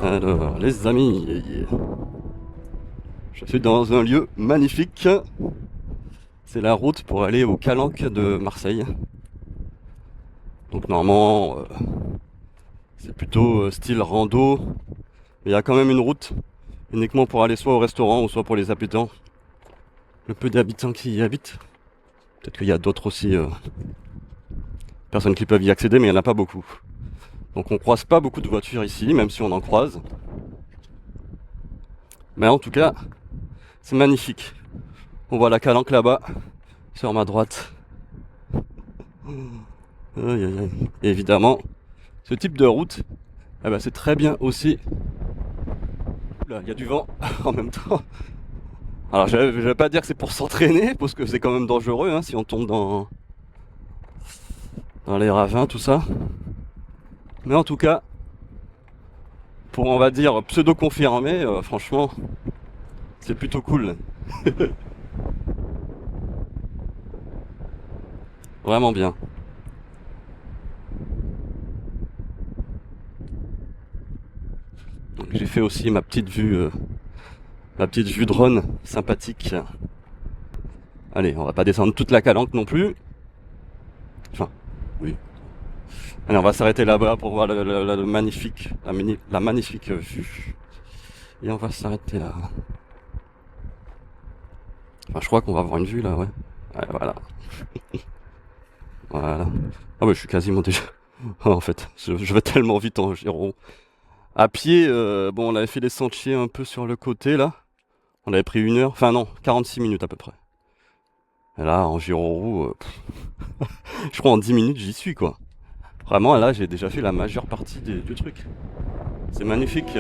Alors, les amis, je suis dans un lieu magnifique. C'est la route pour aller au Calanque de Marseille. Donc normalement, c'est plutôt style rando. Mais il y a quand même une route uniquement pour aller soit au restaurant ou soit pour les habitants. Le peu d'habitants qui y habitent. Peut-être qu'il y a d'autres aussi personnes qui peuvent y accéder, mais il n'y en a pas beaucoup. Donc on croise pas beaucoup de voitures ici, même si on en croise. Mais en tout cas, c'est magnifique. On voit la Calanque là-bas, sur ma droite. Aïe, aïe, aïe. Et évidemment, ce type de route, eh ben, c'est très bien aussi. Oula, il y a du vent en même temps. Alors je vais pas dire que c'est pour s'entraîner, parce que c'est quand même dangereux hein, si on tombe dans les ravins, tout ça. Mais en tout cas, pour on va dire pseudo-confirmer, franchement, c'est plutôt cool. Vraiment bien. Donc, j'ai fait aussi ma petite vue drone sympathique. Allez, on va pas descendre toute la Calanque non plus. Enfin, oui. Allez, on va s'arrêter là-bas pour voir le magnifique, la magnifique vue. Et on va s'arrêter là. Enfin, je crois qu'on va avoir une vue là, ouais. Ouais, voilà. Voilà. Ah ouais, je suis quasiment déjà. En fait, je vais tellement vite en Giron. À pied, bon, on avait fait les sentiers un peu sur le côté là. On avait pris 1 heure, enfin non, 46 minutes à peu près. Et là, en Giron, je crois en 10 minutes j'y suis quoi. Vraiment, là, j'ai déjà fait la majeure partie du truc. C'est magnifique.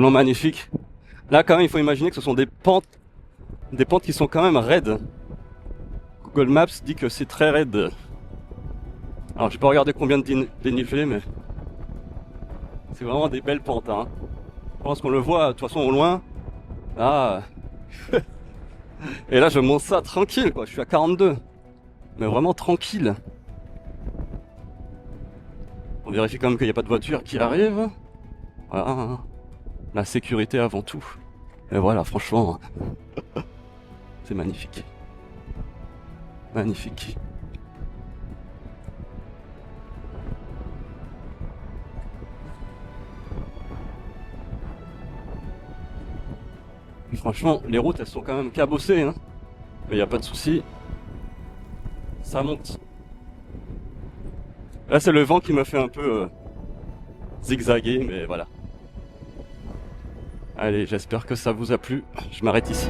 tellement magnifique. Là, quand même, il faut imaginer que ce sont des pentes qui sont quand même raides. Google Maps dit que c'est très raide. Alors, j'ai pas regardé combien de dénivelé, mais c'est vraiment des belles pentes, hein. Je pense qu'on le voit, de toute façon, au loin. Ah. Et là, je monte ça tranquille, quoi. Je suis à 42. Mais vraiment tranquille. On vérifie quand même qu'il n'y a pas de voiture qui arrive. Voilà. La sécurité avant tout. Et voilà, franchement, c'est magnifique. Magnifique. Franchement, les routes, elles sont quand même cabossées, hein. Mais il n'y a pas de souci. Ça monte. Là, c'est le vent qui me fait un peu zigzaguer, mais voilà. Allez, j'espère que ça vous a plu. Je m'arrête ici.